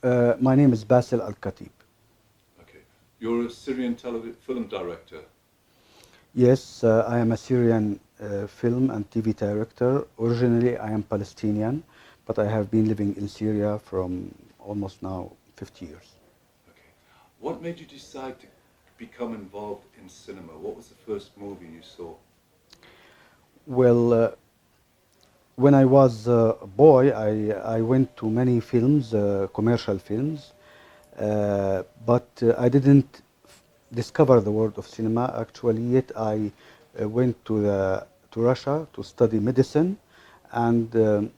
My name is Basil Al-Khatib. Okay. You're a Syrian film director. Yes, I am a Syrian film and TV director. Originally, I am Palestinian, but I have been living in Syria from almost now 50 years. Okay. What made you decide to become involved in cinema? What was the first movie you saw? Well, when I was a boy, I went to many films, commercial films, but I didn't discover the world of cinema. Actually, yet I went to Russia to study medicine, and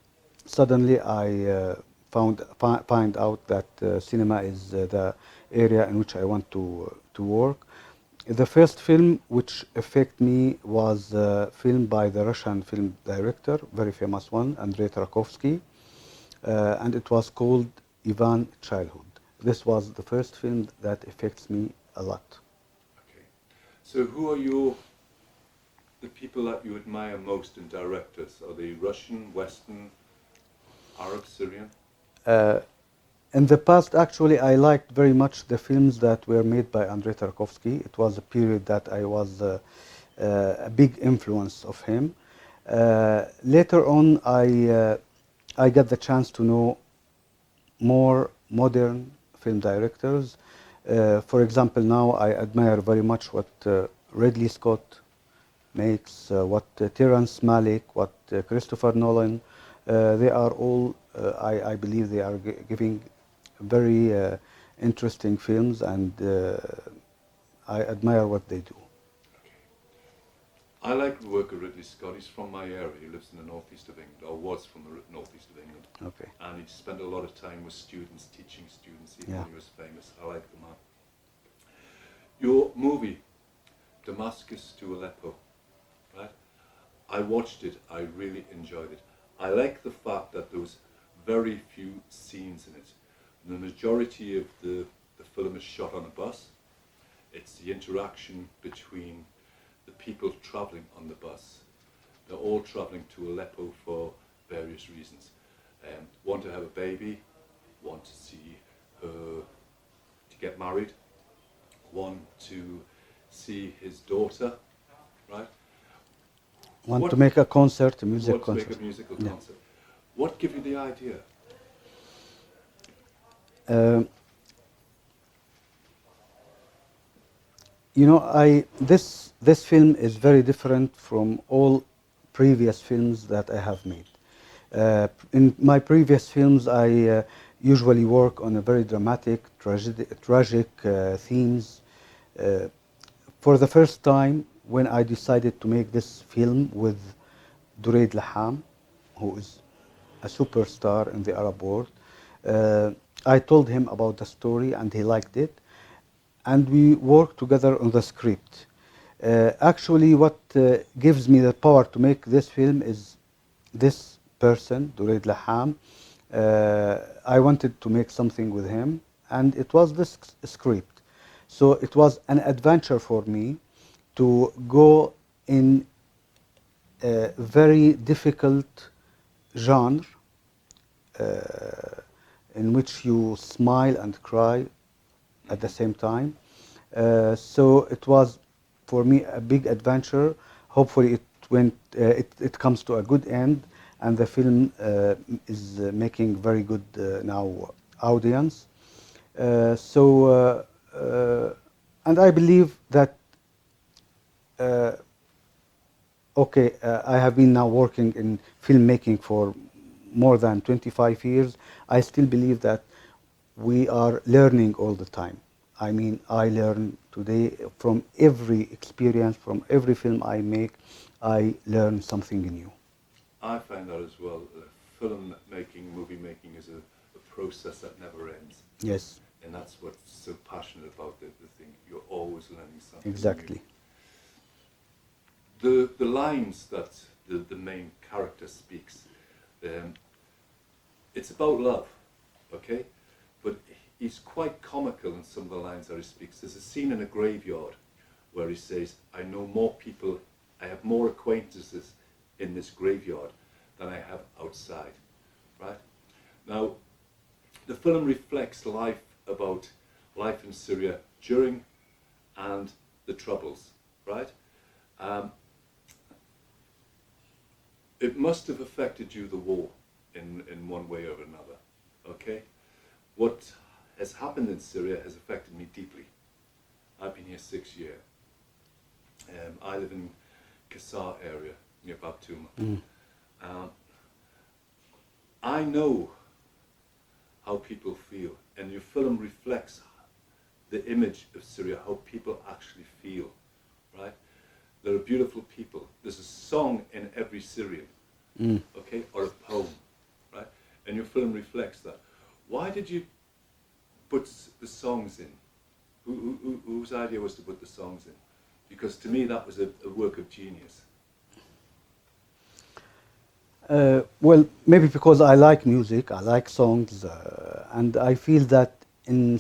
suddenly I find out that cinema is the area in which I want to work. The first film which affected me was a film by the Russian film director, very famous one, Andrei Tarkovsky, and it was called Ivan Childhood. This was the first film that affects me a lot. Okay. So who are the people that you admire most in directors? Are they Russian, Western, Arab, Syrian? Uh, in the past, actually, I liked very much the films that were made by Andrei Tarkovsky. It was a period that I was a big influence of him. Later on, I got the chance to know more modern film directors. For example, now I admire very much what Ridley Scott makes, what Terrence Malick, what Christopher Nolan. They are all, I believe, they are giving very interesting films, and I admire what they do. Okay. I like the work of Ridley Scott. He's from my area. He lives in the northeast of England, or was from the northeast of England. Okay. And he spent a lot of time with students, teaching students, even Yeah. when he was famous. I like the man. Your movie, Damascus to Aleppo, right? I watched it. I really enjoyed it. I like the fact that there was very few scenes in it. The majority of the film is shot on a bus. It's the interaction between the people travelling on the bus. They're all travelling to Aleppo for various reasons. One to have a baby, one to see her to get married, one to see his daughter, right? Want to make a concert, a music Want to make concert. a musical Yeah. concert. What gave you the idea? Um, You know, this film is very different from all previous films that I have made. In my previous films, I usually work on a very dramatic, tragic themes. Uh, for the first time, when I decided to make this film with Dureid Laham, who is a superstar in the Arab world, uh, I told him about the story and he liked it, and we worked together on the script. Actually, what gives me the power to make this film is this person, Dureid Laham. I wanted to make something with him, and it was this script. So it was an adventure for me to go in a very difficult genre in which you smile and cry at the same time. So it was for me a big adventure. Hopefully, it comes to a good end, and the film is making very good now audience. So, and I believe that uh, okay, I have been now working in filmmaking for more than 25 years. I still believe that we are learning all the time. I mean, I learn today from every experience, from every film I make, I learn something new. I find that as well. Film making, movie making is a process that never ends. Yes, And that's what's so passionate about the thing. You're always learning something exactly. new. The lines that the main character speaks, it's about love, okay? But he's quite comical in some of the lines that he speaks. There's a scene in a graveyard where he says, I know more people, I have more acquaintances in this graveyard than I have outside, right? Now, the film reflects life in Syria during and the Troubles, right? Um, it must have affected you, the war, in one way or another, okay? What has happened in Syria has affected me deeply. I've been here 6 years. I live in Qasar area, near Bab-Tuma. Um, I know how people feel, and your film reflects the image of Syria, how people actually feel, right? There are beautiful people. There's a song in every Syrian, okay, or a poem, right? And your film reflects that. Why did you put the songs in? Whose idea was to put the songs in? Because to me that was a work of genius. Well, maybe because I like music, I like songs, and I feel that in